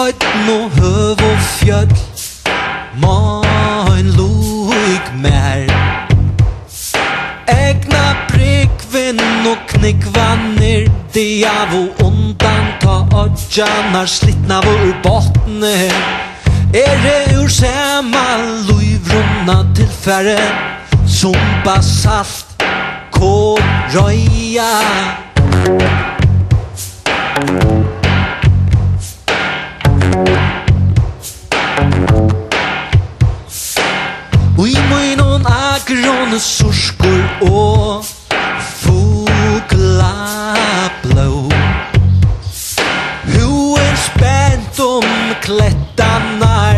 Øyden og høv og fjøll Main luik mer Egna brikvinn og knikvanir De av og undan ta odjanar Slittna vår botne ur sema luivrunna tilfære Sumpa salt, kål, røya Ui muinon agrone surskur og fugla blå Hu spent klettanar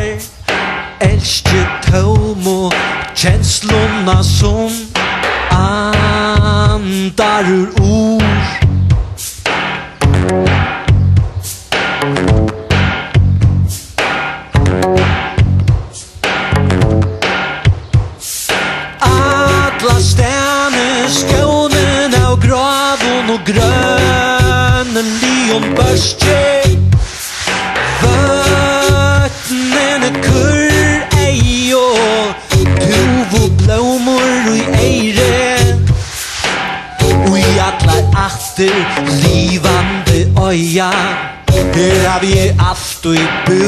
Elskje tom og kjensluna som andar ur Alla stjerne skånen av gravon og grønnen lion børstje Vøtnene kurr ei og duv og blomor i eire Og i atlar atter livande øya Her har vi alt og i bo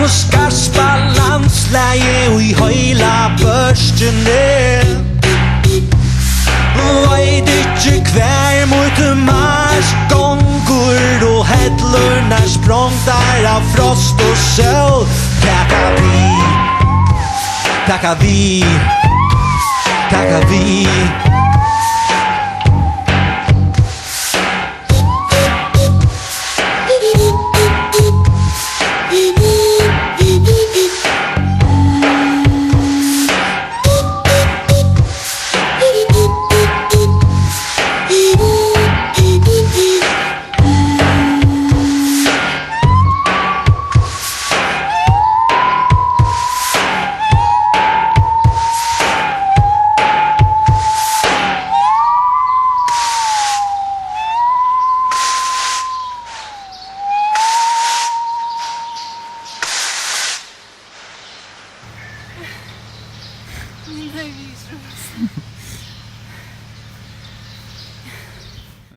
Skarspalansleie og i høyla børstene Veit ikkje hver mot mars gongur og hedlurnar sprongtar av frost og søl Takka vi Ненавижу вас.